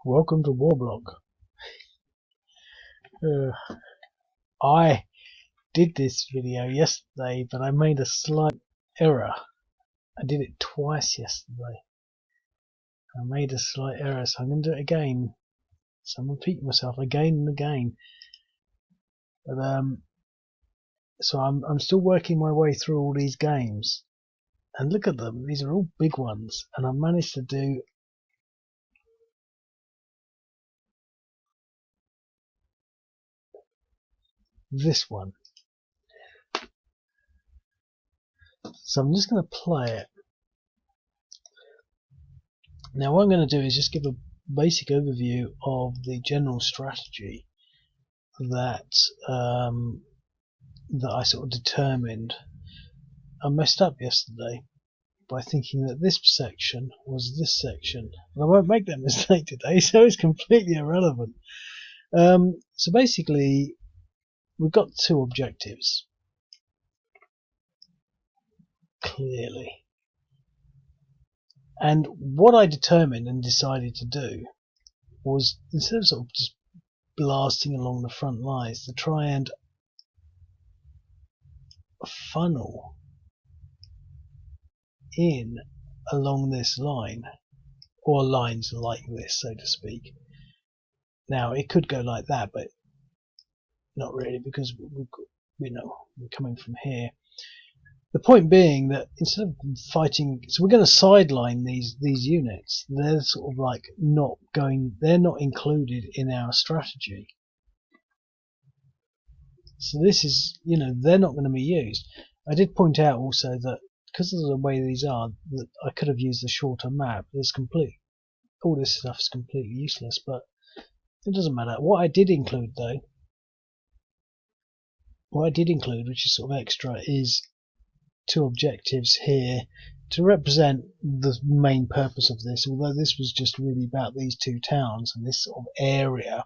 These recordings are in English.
Welcome to Warblog. I did this video yesterday, but I made a slight error. I did it twice yesterday. I made a slight error, so I'm going to do it again. So I'm repeating myself again and again. But so I'm still working my way through all these games, and look at them. These are all big ones, and I managed to do this one. So I'm just going to play it. Now what I'm going to do is just give a basic overview of the general strategy that that I sort of determined. I messed up yesterday by thinking that this section was this section, and I won't make that mistake today, so it's completely irrelevant. So basically we've got two objectives, clearly, and what I determined and decided to do was, instead of sort of just blasting along the front lines, to try and funnel in along this line, or lines like this, so to speak. Now it could go like that, but not really, because we're coming from here. The point being that instead of fighting, so we're going to sideline these units. They're sort of like not going, they're not included in our strategy. So this is, they're not going to be used. I did point out also that because of the way these are, that I could have used a shorter map. All this stuff is completely useless, but it doesn't matter. What I did include, which is sort of extra, is two objectives here to represent the main purpose of this, although this was just really about these two towns and this sort of area.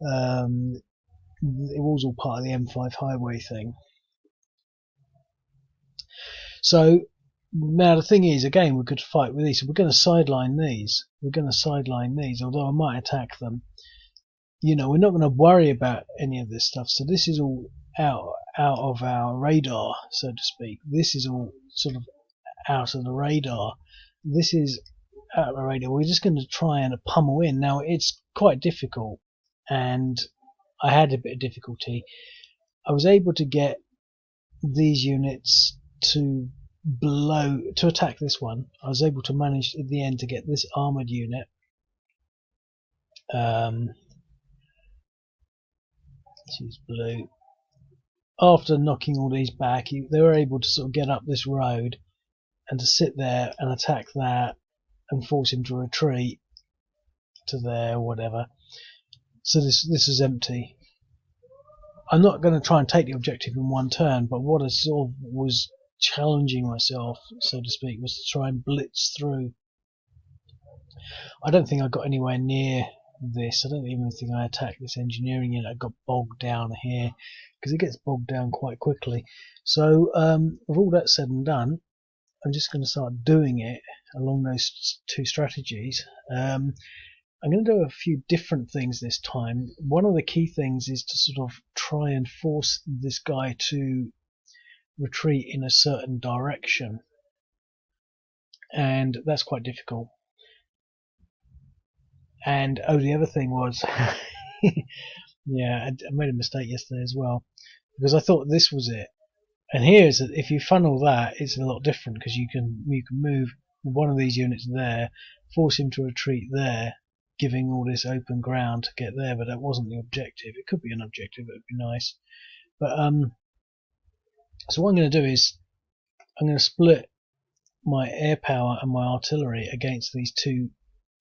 It was all part of the M5 highway thing. So now the thing is, again, we could fight with these. So we're going to sideline these. Although I might attack them. We're not going to worry about any of this stuff. So this is all out of our radar, so to speak. This is all sort of out of the radar. This is out of the radar. We're just going to try and pummel in. Now it's quite difficult, and I had a bit of difficulty. I was able to get these units to attack this one. I was able to manage at the end to get this armoured unit. Choose blue. After knocking all these back, they were able to sort of get up this road and to sit there and attack that and force him to retreat to there or whatever. So this is empty. I'm not going to try and take the objective in one turn, but what I sort of was challenging myself, so to speak, was to try and blitz through. I don't think I got anywhere near this. I don't even think I attacked this engineering unit. I got bogged down here, because it gets bogged down quite quickly. So with all that said and done, I'm just going to start doing it along those two strategies. I'm going to do a few different things this time. One of the key things is to sort of try and force this guy to retreat in a certain direction, and that's quite difficult. And the other thing was yeah, I made a mistake yesterday as well, because I thought this was it. And here is that if you funnel that, it's a lot different, because you can move one of these units there, force him to retreat there, giving all this open ground to get there. But that wasn't the objective. It could be an objective. It would be nice. But so what I'm going to do is I'm going to split my air power and my artillery against these two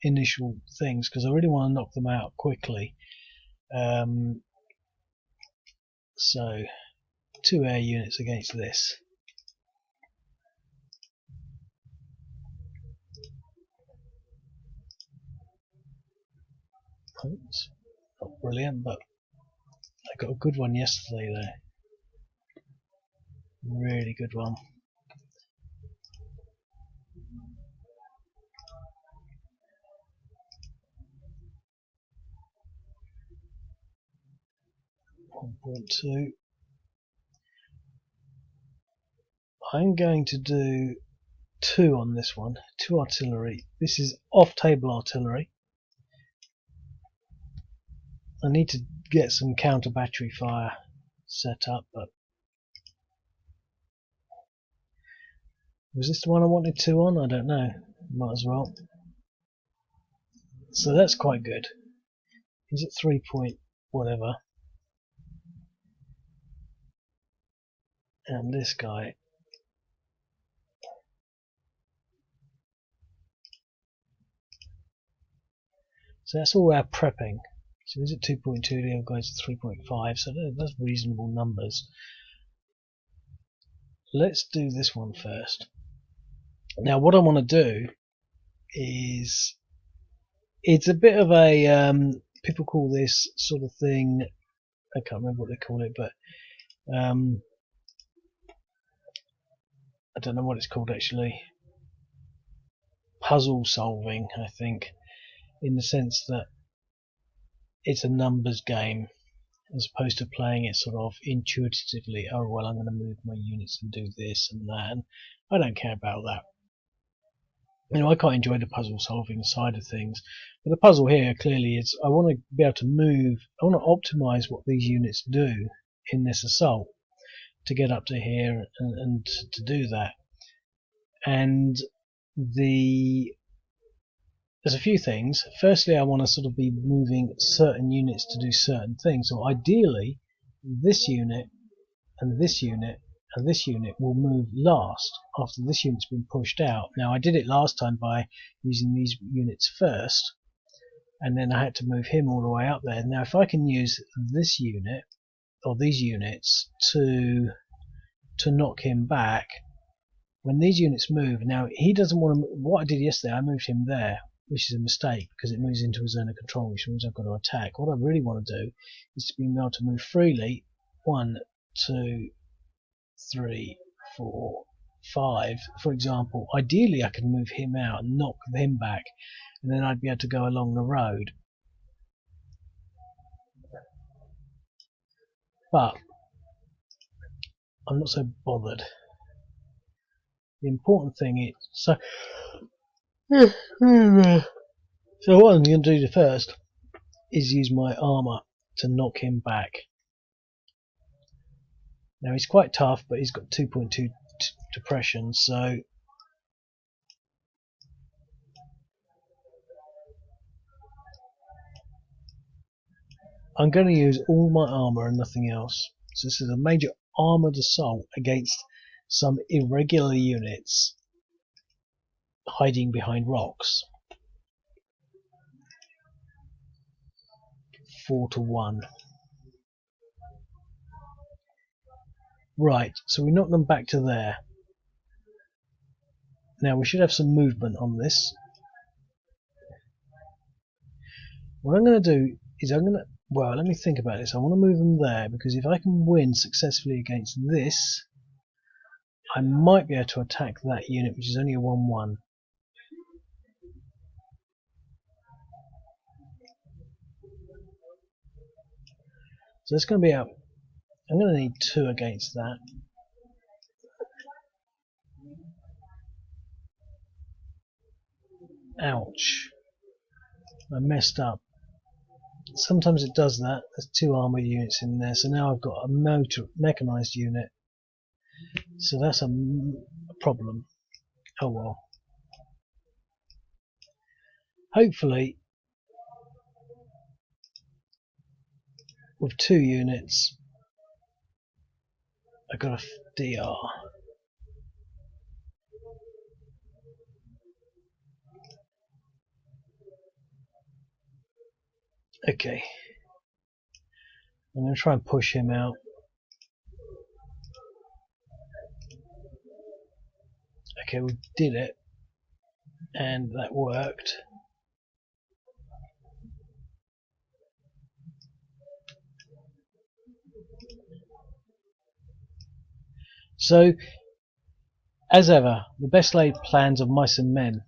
initial things, because I really want to knock them out quickly. So 2 air units against this. It's not brilliant, but I got a good one yesterday though. Really good one. 1.2. I'm going to do 2 on this one, 2 artillery. This is off-table artillery. I need to get some counter battery fire set up, but was this the one I wanted 2 on? I don't know. Might as well. So that's quite good. Is it 3 point whatever? And this guy. So that's all our prepping. So is it 2.2? The other guy's 3.5. So that's reasonable numbers. Let's do this one first. Now what I want to do is, it's a bit of a people call this sort of thing, I can't remember what they call it, but I don't know what it's called actually. Puzzle solving, I think, in the sense that it's a numbers game as opposed to playing it sort of intuitively. Oh well, I'm going to move my units and do this and that, and I don't care about that. You know, I quite enjoy the puzzle solving side of things, but the puzzle here clearly is I want to be able to move, I want to optimize what these units do in this assault to get up to here and to do that. And there's a few things. Firstly, I want to sort of be moving certain units to do certain things. So ideally, this unit and this unit and this unit will move last after this unit's been pushed out. Now I did it last time by using these units first, and then I had to move him all the way up there. Now if I can use this unit or these units to knock him back when these units move. Now he doesn't want to. What I did yesterday, I moved him there, which is a mistake because it moves into a zone of control, which means I've got to attack. What I really want to do is to be able to move freely. 1, 2, 3, 4, 5, for example. Ideally I could move him out and knock him back, and then I'd be able to go along the road. But I'm not so bothered. The important thing is, so what I'm going to do first is use my armour to knock him back. Now he's quite tough, but he's got 2.2 depression, so I'm going to use all my armour and nothing else. So this is a major armoured assault against some irregular units hiding behind rocks. 4 to 1. Right, so we knock them back to there. Now we should have some movement on this. What I'm going to do is well, let me think about this. I want to move them there because if I can win successfully against this, I might be able to attack that unit, which is only a 1-1. So it's going to be out. I'm going to need 2 against that. Ouch. I messed up. Sometimes it does that. There's 2 armoured units in there, so now I've got a mechanised unit. So that's a problem. Oh well. Hopefully, with 2 units, I got a DR. Okay. I'm going to try and push him out. Okay, we did it. And that worked. So, as ever, the best laid plans of mice and men.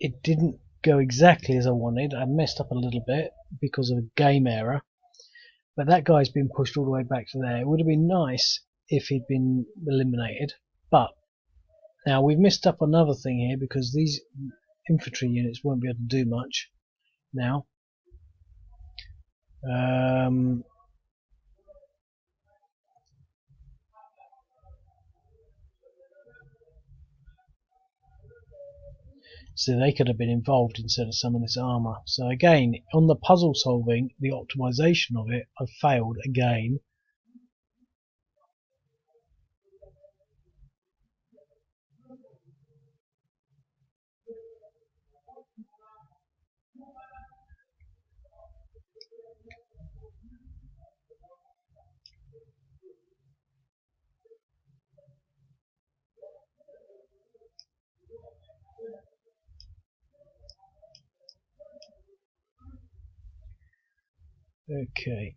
It didn't go exactly as I wanted. I messed up a little bit because of a game error. But that guy's been pushed all the way back to there. It would have been nice if he'd been eliminated, but now we've missed up another thing here because these infantry units won't be able to do much now. So they could have been involved instead of some of this armour. So again, on the puzzle solving, the optimization of it, I've failed again. Okay.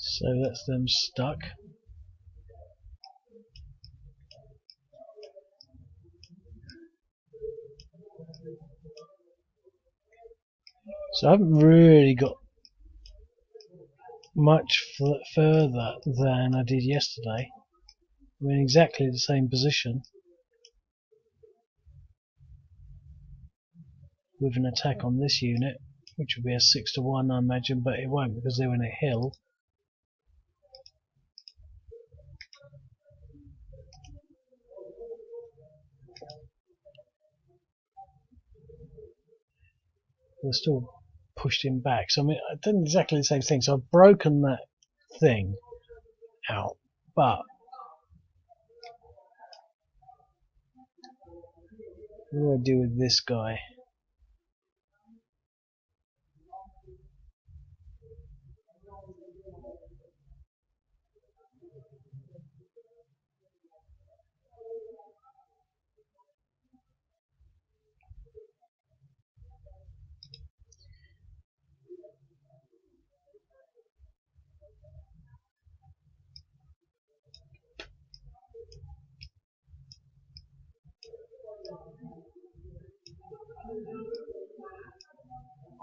So that's them stuck. So I haven't really got much further than I did yesterday. I'm in exactly the same position with an attack on this unit, which will be a 6-1 I imagine, but it won't because they're in a hill. They're still pushed him back. So I mean, I've done exactly the same thing. So I've broken that thing out, but what do I do with this guy?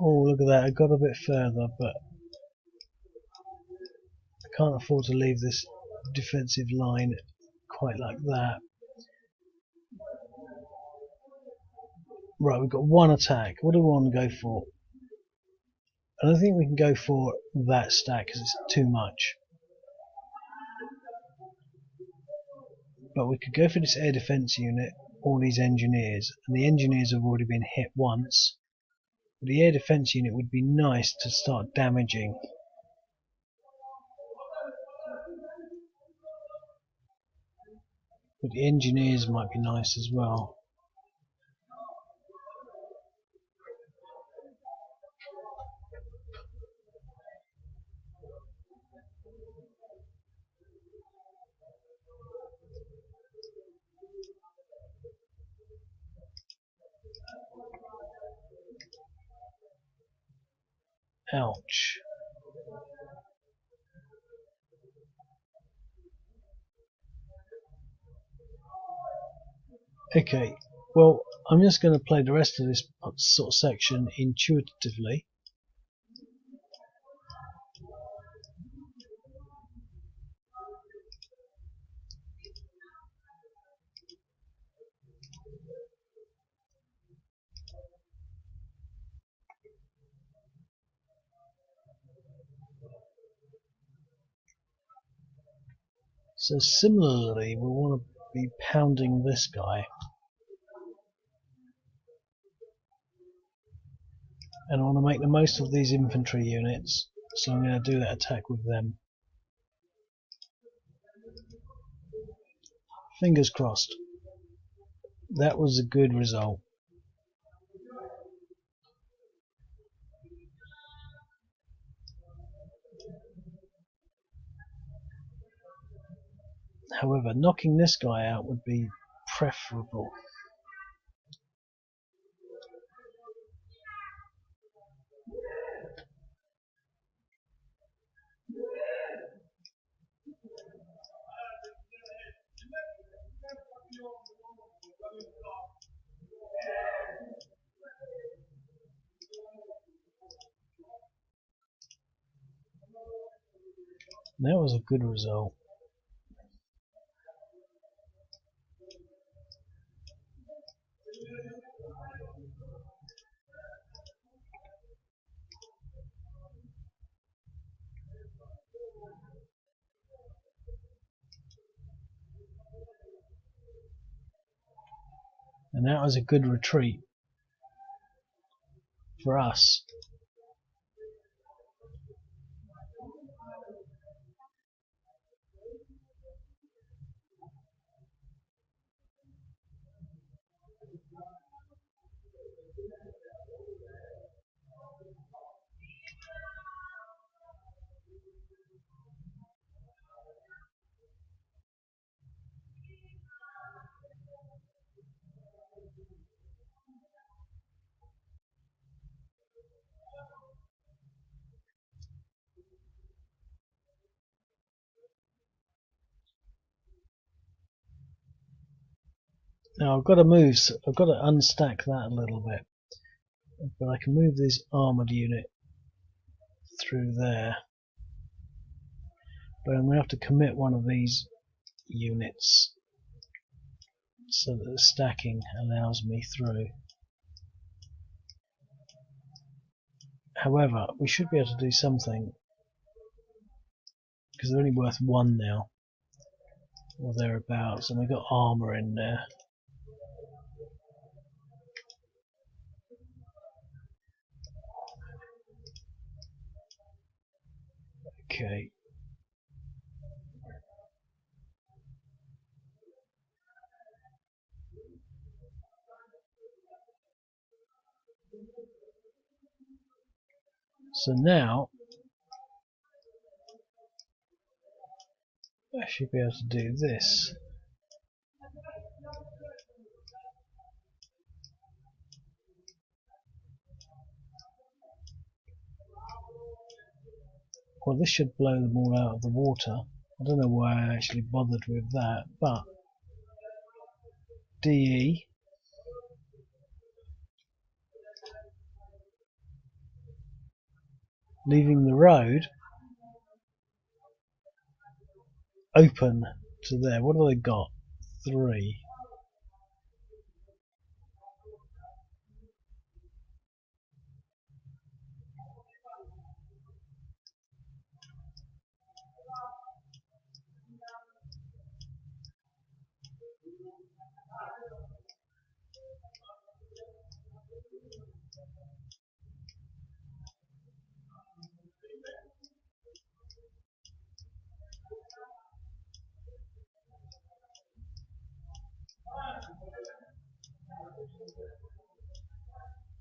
Oh, look at that, I got a bit further, but I can't afford to leave this defensive line quite like that. Right, we've got one attack. What do we want to go for? I don't think we can go for that stack because it's too much. But we could go for this air defense unit or these engineers, and the engineers have already been hit once. But the air defense unit would be nice to start damaging. But the engineers might be nice as well. Ouch. Okay, well, I'm just going to play the rest of this sort of section intuitively. So similarly, we want to be pounding this guy. And I want to make the most of these infantry units, so I'm going to do that attack with them. Fingers crossed. That was a good result. However, knocking this guy out would be preferable. That was a good result. And that was a good retreat for us. Now I've got to unstack that a little bit. But I can move this armoured unit through there. But I'm going to have to commit one of these units so that the stacking allows me through. However, we should be able to do something, because they're only worth 1 now, or thereabouts, and we've got armour in there. Okay. So now I should be able to do this. Well, this should blow them all out of the water. I don't know why I actually bothered with that, but DE leaving the road open to there. What have they got? 3.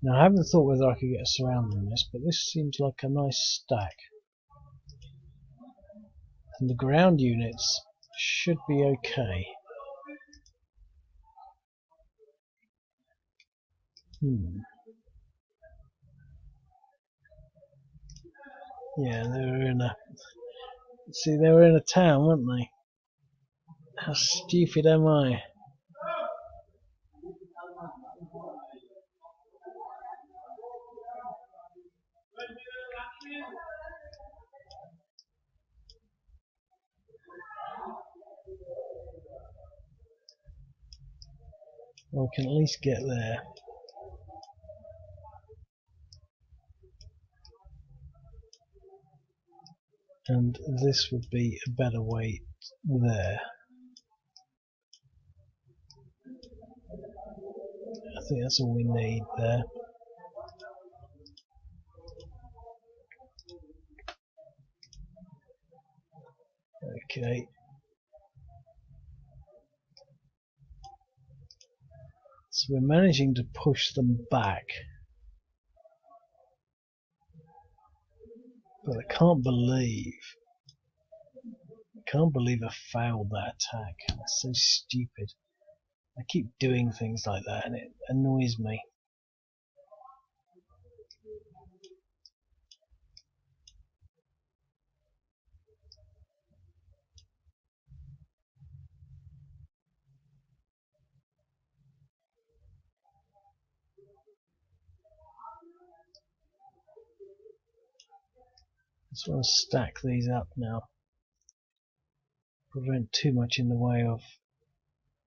Now I haven't thought whether I could get a surround on this, but this seems like a nice stack. And the ground units should be okay. Yeah, they were in a town, weren't they? How stupid am I? Well, we can at least get there. And this would be a better way there. I think that's all we need there. Okay. So we're managing to push them back. But I can't believe can't believe I failed that attack. That's so stupid. I keep doing things like that and it annoys me. I just want to stack these up now. Prevent too much in the way of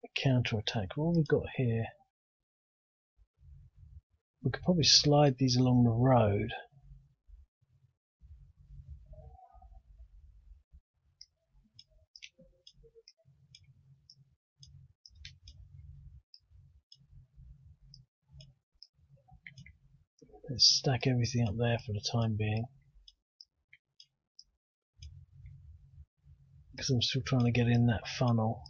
a counter-attack. What have we got here? We could probably slide these along the road. Let's stack everything up there for the time being. Because I'm still trying to get in that funnel.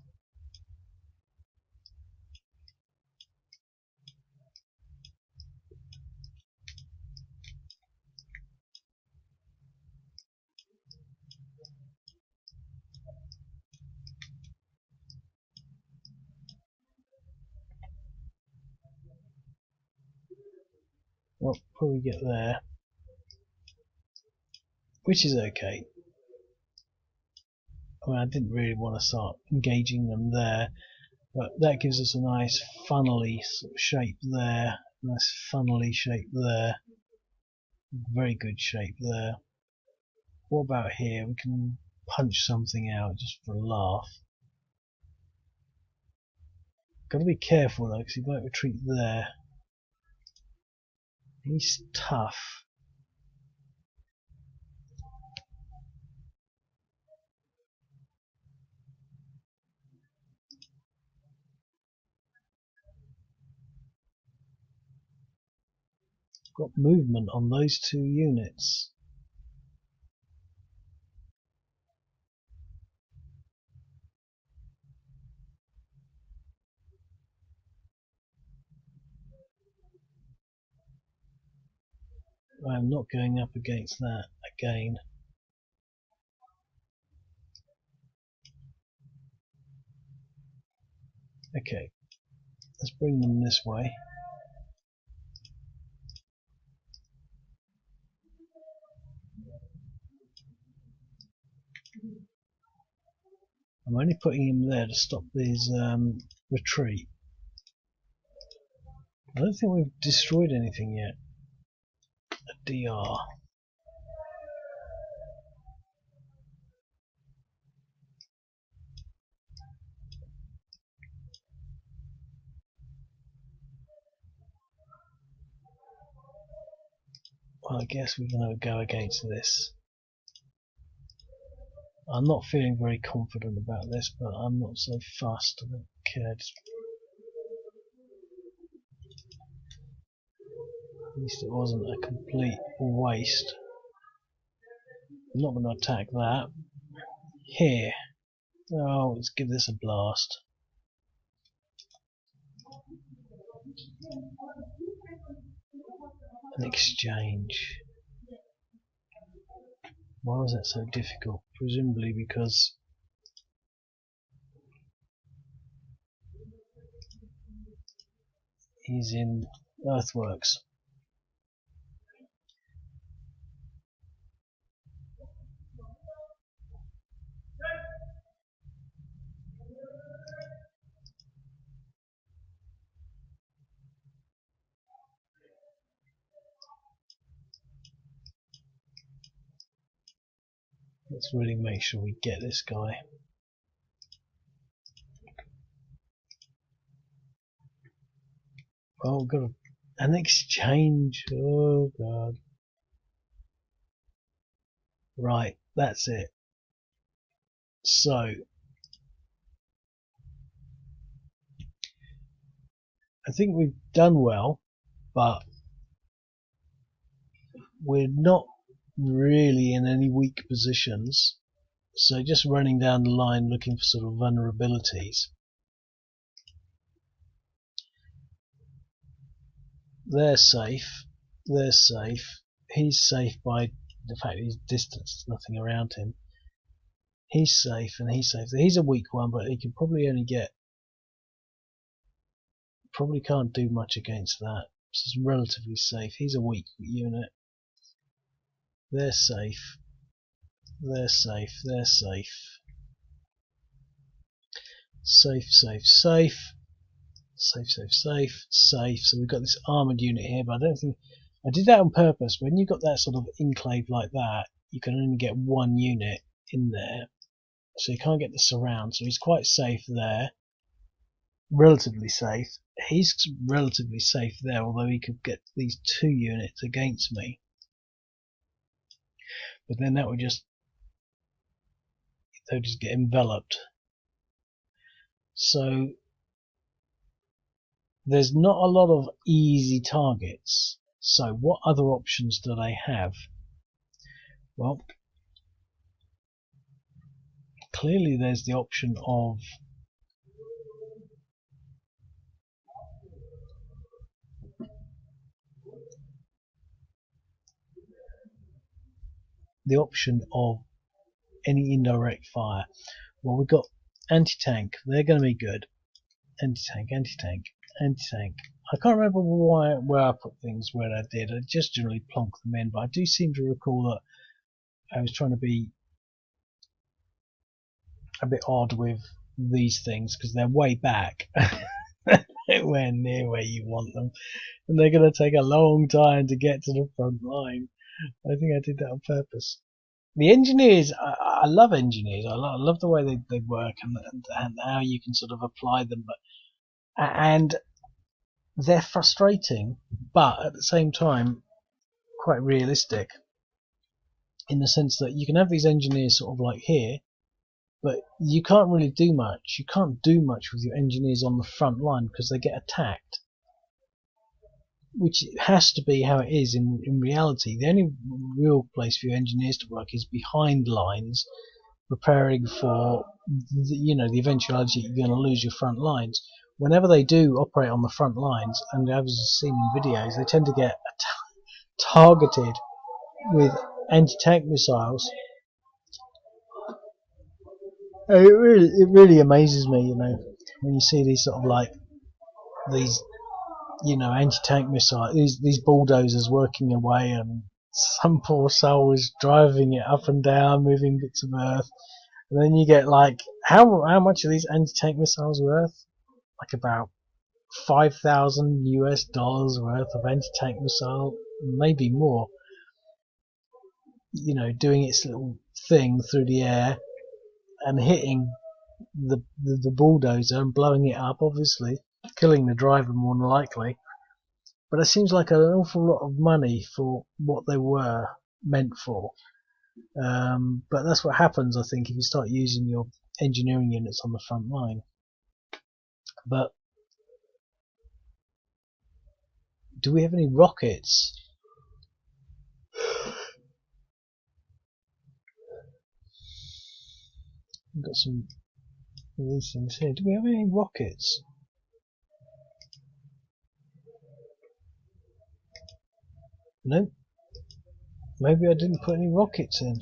Well, probably get there. Which is okay. I mean, I didn't really want to start engaging them there, but that gives us a nice funnely sort of shape there, nice funnely shape there, very good shape there. What about here? We can punch something out just for a laugh. Got to be careful though, because he might retreat there. He's tough. Got movement on those two units. I'm not going up against that again. Okay, let's bring them this way. I'm only putting him there to stop these retreat. I don't think we've destroyed anything yet. A DR. Well, I guess we're going to go against this. I'm not feeling very confident about this, but I'm not so fussed. I don't care. At least it wasn't a complete waste. I'm not going to attack that. Here. Oh, let's give this a blast. An exchange. Why was that so difficult? Presumably because he's in earthworks. Let's really make sure we get this guy. Oh, we've got an exchange. Oh god. Right, that's it. So I think we've done well, but we're not really in any weak positions. So just running down the line looking for sort of vulnerabilities. They're safe. They're safe. He's safe by the fact he's distance, there's nothing around him. He's safe and he's safe. He's a weak one, but he can probably only get. Probably can't do much against that. This is relatively safe. He's a weak unit. They're safe. They're safe. They're safe. Safe, safe, safe. Safe, safe, safe, safe. So we've got this armoured unit here, but I don't think I did that on purpose. When you've got that sort of enclave like that, you can only get one unit in there, so you can't get the surround. So he's quite safe there, relatively safe. He's relatively safe there, although he could get these 2 units against me. But then that would just they'll just get enveloped. So there's not a lot of easy targets. So what other options do they have? Well, clearly there's the option of any indirect fire. Well, we've got anti-tank. They're going to be good. Anti-tank, anti-tank, anti-tank. I can't remember where I put things where I did. I just generally plonk them in, but I do seem to recall that I was trying to be a bit odd with these things because they're way back. Nowhere near where you want them, and they're going to take a long time to get to the front line. I think I did that on purpose. The engineers, I love engineers. I love the way they work and how you can sort of apply them. And they're frustrating, but at the same time quite realistic, in the sense that you can have these engineers sort of like here, but you can't really do much. You can't do much with your engineers on the front line because they get attacked, which has to be how it is in reality. The only real place for your engineers to work is behind lines, preparing for the eventuality you're going to lose your front lines. Whenever they do operate on the front lines, and I've seen in videos, they tend to get targeted with anti-tank missiles. It really amazes me, when you see these sort of like these anti-tank missiles, these bulldozers working away, and some poor soul is driving it up and down, moving bits of earth, and then you get like how much are these anti-tank missiles worth? Like about $5,000 worth of anti-tank missile, maybe more. Doing its little thing through the air and hitting the bulldozer and blowing it up, obviously killing the driver more than likely. But it seems like an awful lot of money for what they were meant for. But that's what happens, I think, if you start using your engineering units on the front line. But do we have any rockets? We've got some of these things here. Do we have any rockets? No. Maybe I didn't put any rockets in.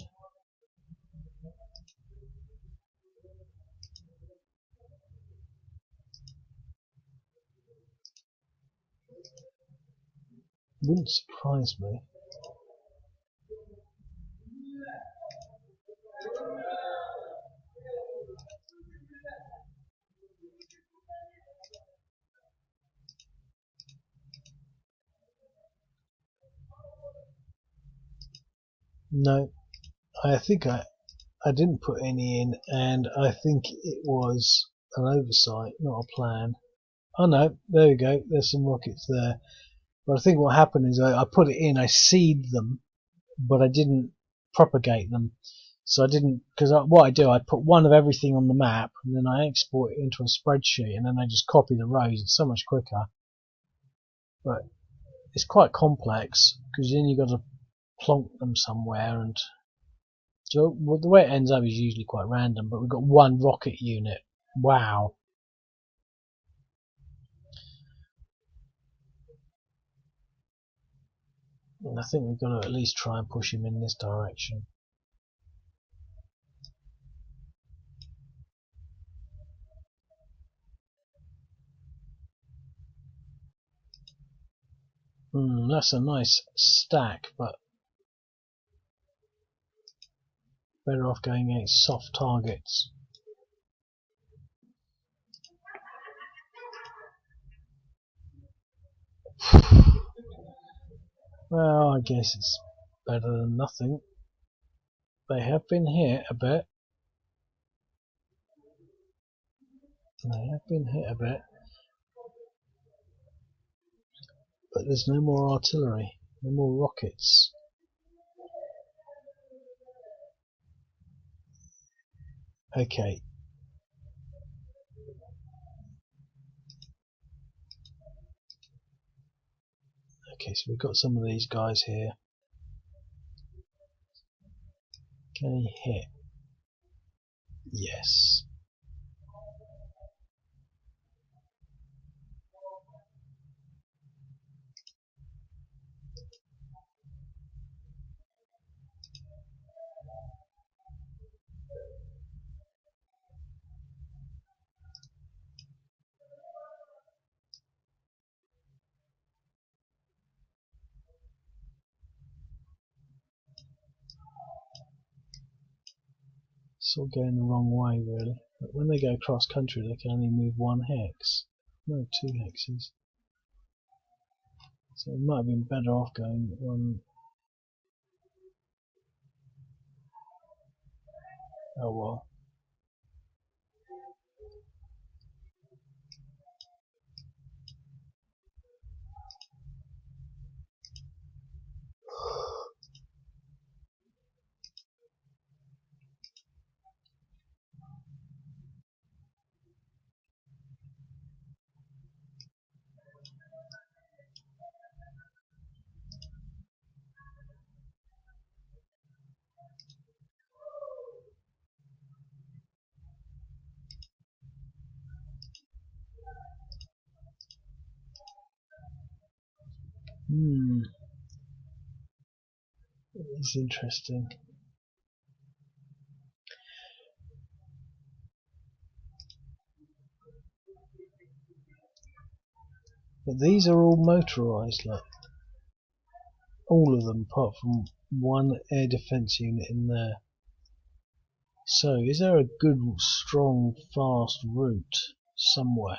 Wouldn't surprise me. No, I think I didn't put any in, and I think it was an oversight, not a plan. Oh no, there we go, there's some rockets there. But I think what happened is I put it in, I seed them, but I didn't propagate them. So I didn't, because what I do, I put one of everything on the map, and then I export it into a spreadsheet, and then I just copy the rows. It's so much quicker. But it's quite complex, because then you've got to plonk them somewhere, and so the way it ends up is usually quite random. But we've got one rocket unit. Wow. And I think we've got to at least try and push him in this direction. That's a nice stack, but better off going against soft targets. Well, I guess it's better than nothing. They have been hit a bit. But there's no more artillery, no more rockets. Okay. Okay, so we've got some of these guys here. Can he hit? Yes. It's all going the wrong way, really. But when they go cross country, they can only move one hex. No, 2 hexes. So it might have been better off going one. Oh well. It's interesting. But these are all motorised, like all of them, apart from one air defence unit in there. So, is there a good, strong, fast route somewhere?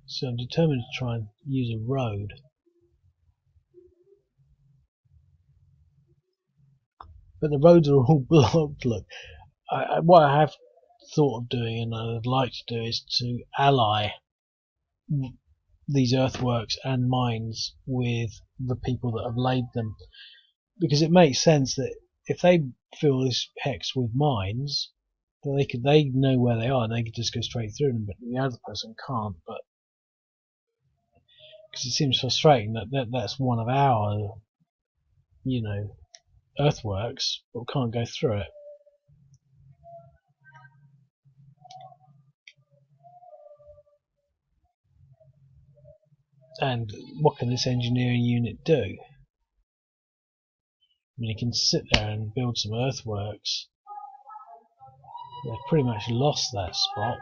So I'm determined to try and use a road. But the roads are all blocked. Look, what I have thought of doing, and I'd like to do, is to ally these earthworks and mines with the people that have laid them, because it makes sense that if they fill this hex with mines, then they know where they are, and they could just go straight through them, but the other person can't. But because it seems frustrating that's one of our, earthworks, but we can't go through it. And what can this engineering unit do? I mean, he can sit there and build some earthworks. They've pretty much lost that spot.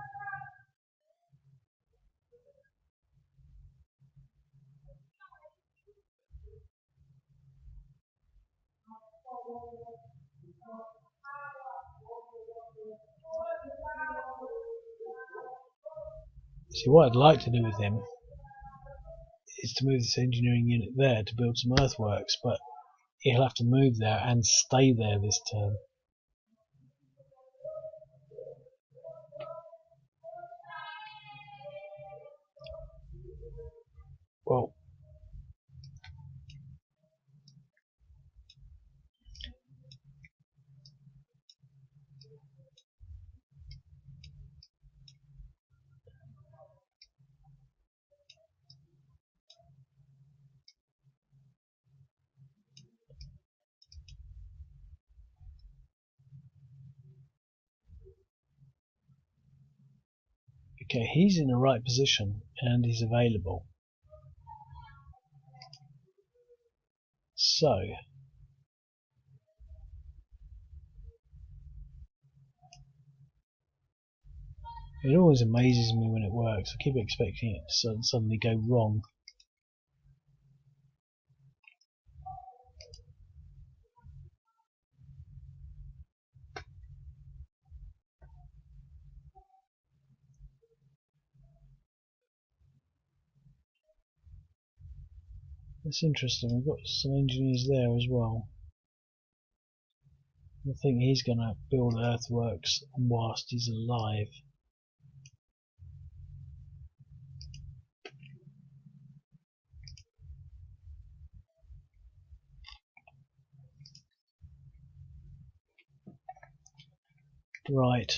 See, what I'd like to do with him is to move this engineering unit there to build some earthworks, but he'll have to move there and stay there this turn. Well, okay, he's in the right position and he's available. So, it always amazes me when it works. I keep expecting it to suddenly go wrong. That's interesting. We've got some engineers there as well. I think he's going to build earthworks whilst he's alive. Right.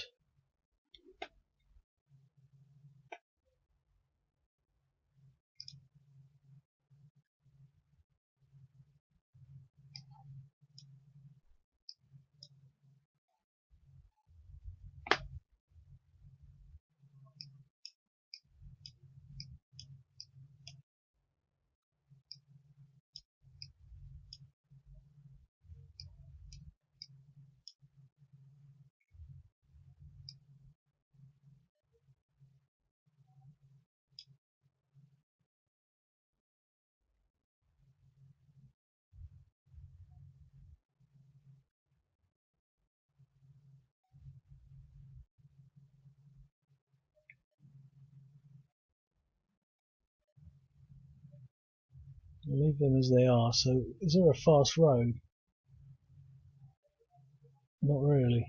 I'll leave them as they are. So, is there a fast road? Not really.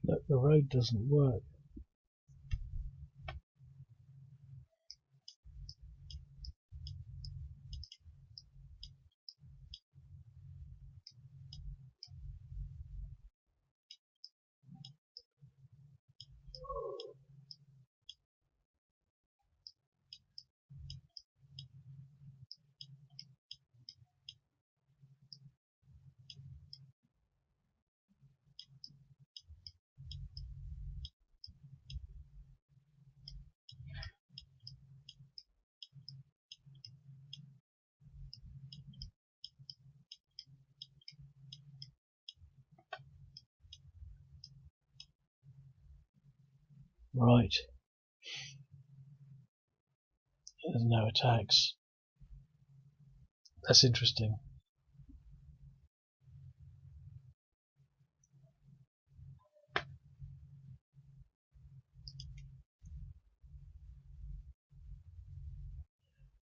Look, the road doesn't work. Right. There's no attacks. That's interesting.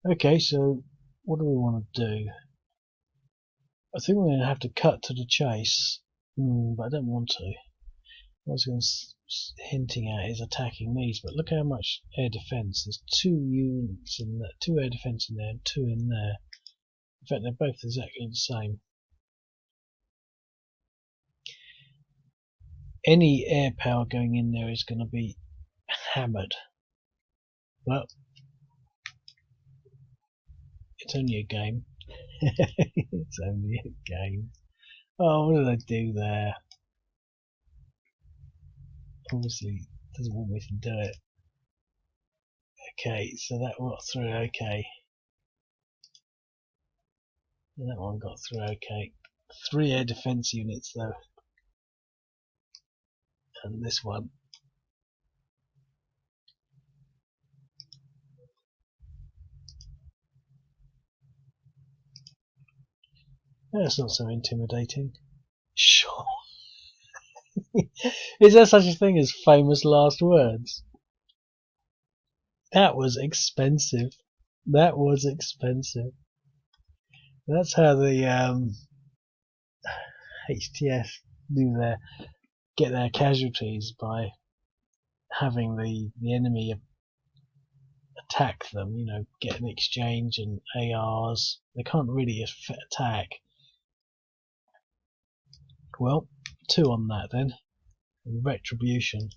Okay, so what do we want to do? I think we're going to have to cut to the chase, but I don't want to. What I was going to hinting at is attacking these, but look how much air defence. There's 2 units in there, 2 air defence in there, and 2 in there. In fact, they're both exactly the same. Any air power going in there is going to be hammered. Well, it's only a game. It's only a game. Oh, what did I do there? Obviously, doesn't want me to do it. Okay, so that got through okay. And that one got through okay. 3 air defense units though. And this one. That's not so intimidating. Sure. Is there such a thing as famous last words? That was expensive. That was expensive. That's how the HTS get their casualties, by having the enemy attack them. You know, get an exchange and ARs. They can't really attack. Well, 2 on that then. And retribution.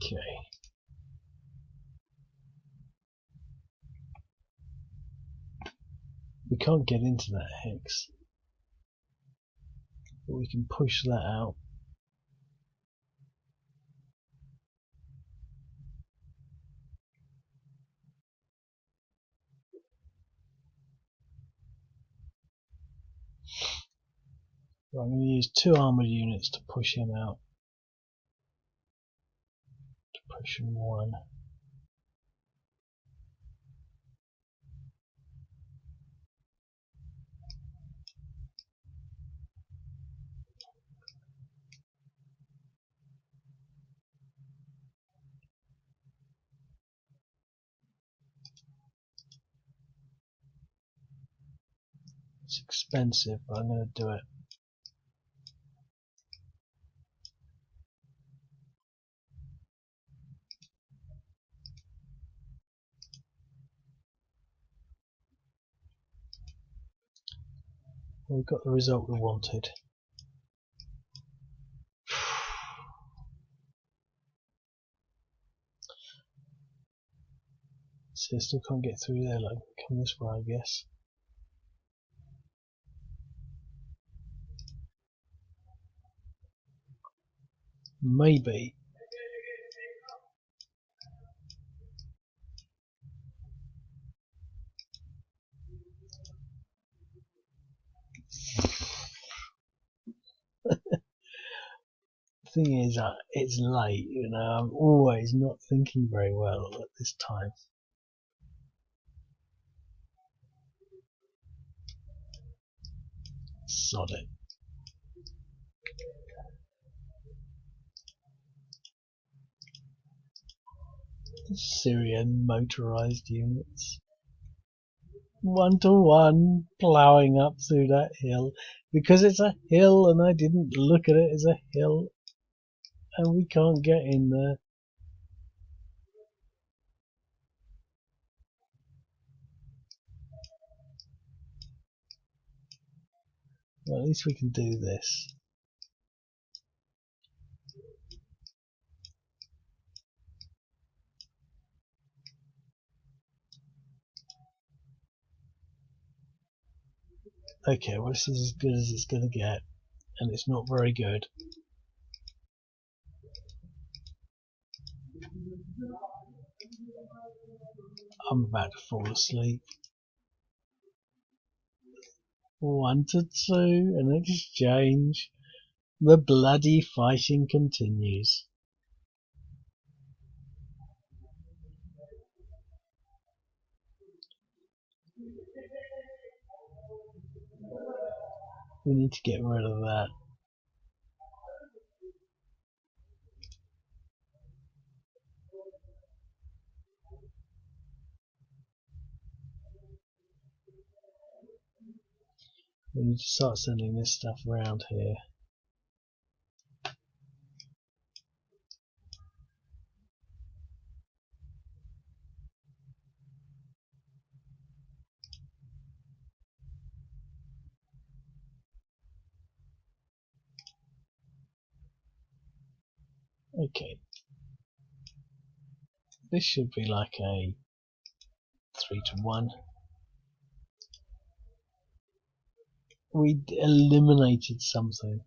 Okay. We can't get into that hex, but we can push that out. Well, I'm going to use 2 armoured units to push him out. To push him 1. It's expensive, but I'm going to do it. We've got the result we wanted. So I still can't get through there. Like, come this way, I guess. Maybe. The thing is, it's late. You know, I'm always not thinking very well at this time. Sod it. Syrian motorized units. 1-to-1 ploughing up through that hill, because it's a hill and I didn't look at it as a hill, and we can't get in there. Well, at least we can do this. Okay, well, this is as good as it's going to get, and it's not very good. I'm about to fall asleep. 1-2, an exchange. The bloody fighting continues. We need to get rid of that. We need to start sending this stuff around here. Okay. This should be like a 3-to-1. We eliminated something.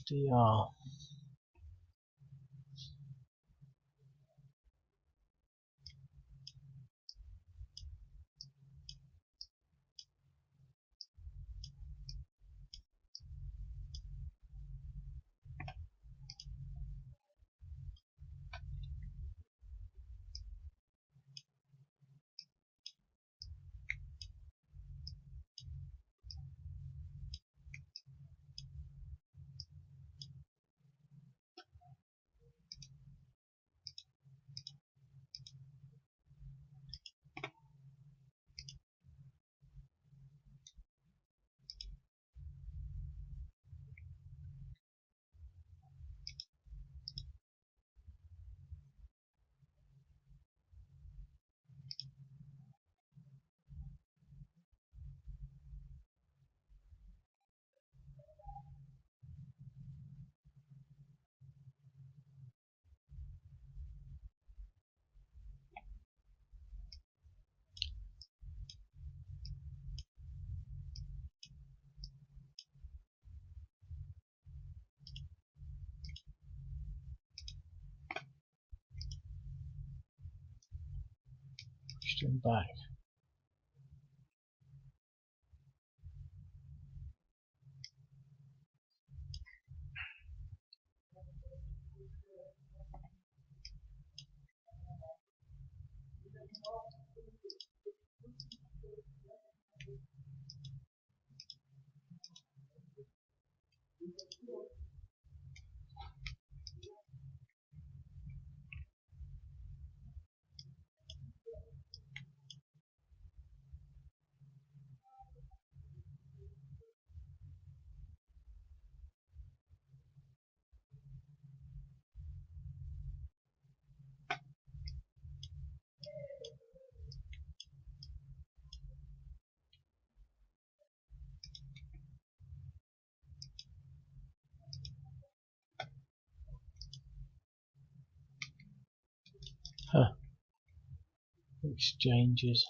DR. Pushed him back. Huh. Exchanges.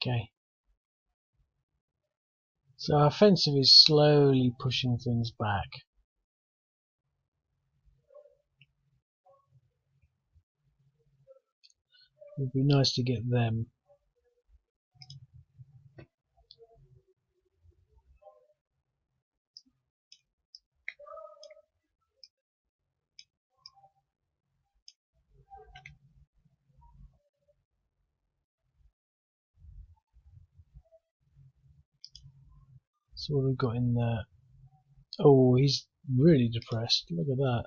Okay. So our offensive is slowly pushing things back. It would be nice to get them. So what have we got in there? Oh, he's really depressed. Look at that.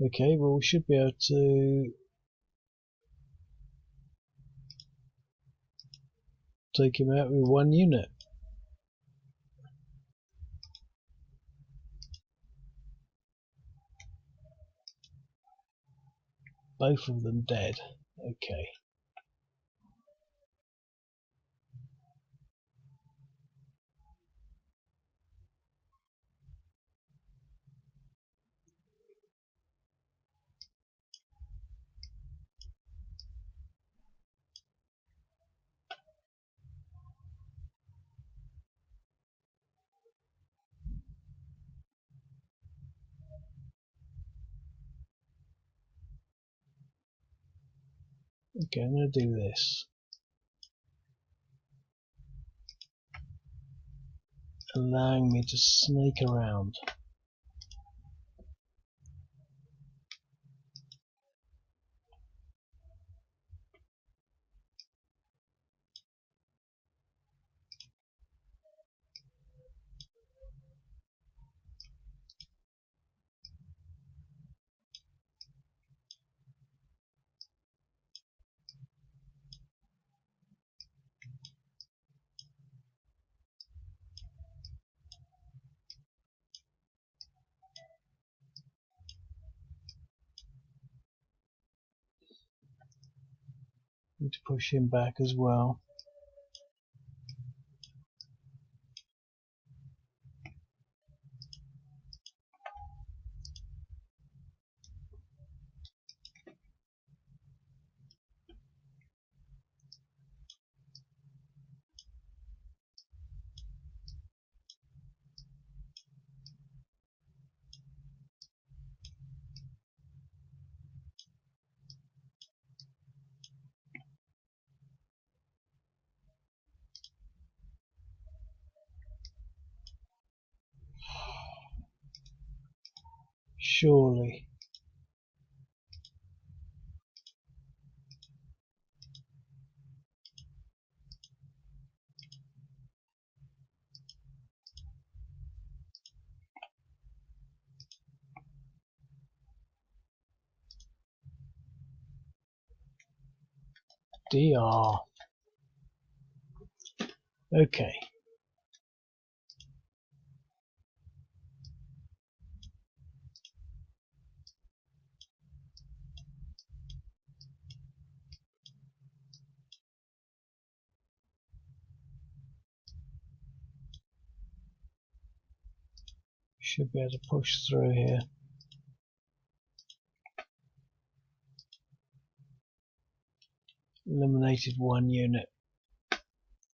Okay, well we should be able to take him out with one unit. Both of them dead. Okay. Okay, I'm going to do this. Allowing me to sneak around. Need to push him back as well. Surely. DR. Okay. Should be able to push through here. Eliminated one unit.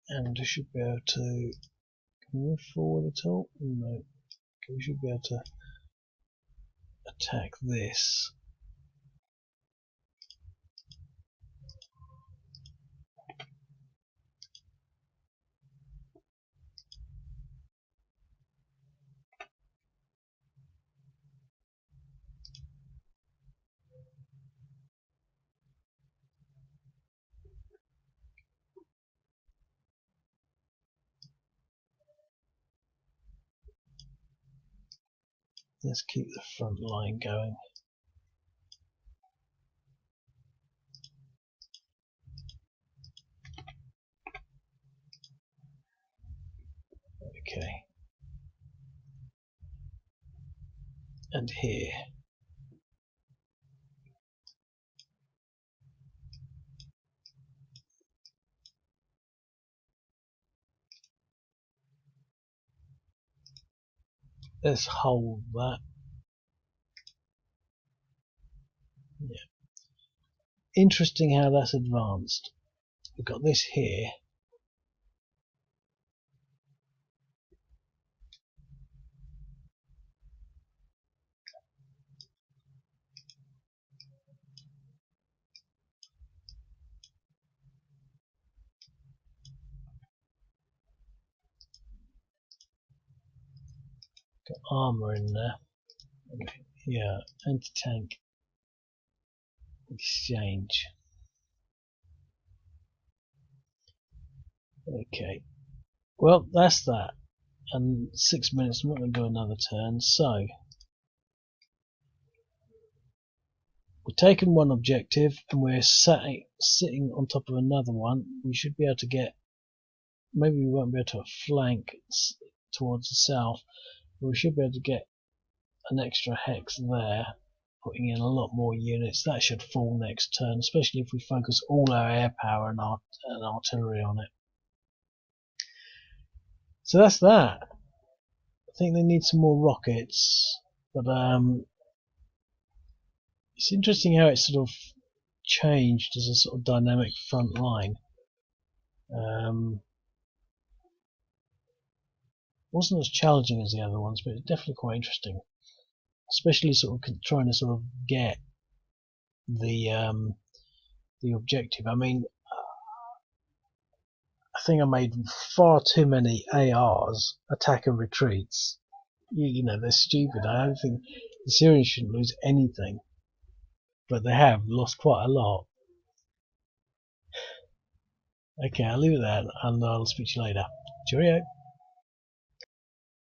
And I should be able to... Can we move forward at all? No. We should be able to attack this. Let's keep the front line going. Okay. And here. Let's hold that. Yeah. Interesting how that's advanced. We've got this here. Got armour in there. Okay. Yeah, anti-tank exchange. Okay. Well, that's that. And 6 minutes, I'm not going to do another turn. So, we've taken one objective and we're sitting on top of another one. We should be able to get, maybe we won't be able to flank towards the south, but we should be able to get an extra hex there, putting in a lot more units. That should fall next turn, especially if we focus all our air power and artillery on it. So that's that. I think they need some more rockets, but it's interesting how it sort of changed as a sort of dynamic front line. Wasn't as challenging as the other ones, but it's definitely quite interesting, especially sort of trying to sort of get the the objective. I mean, I think I made far too many ARs, attack and retreats. You know, they're stupid. I don't think the Syrians shouldn't lose anything, but they have lost quite a lot. Okay, I'll leave it there, and I'll speak to you later. Cheerio.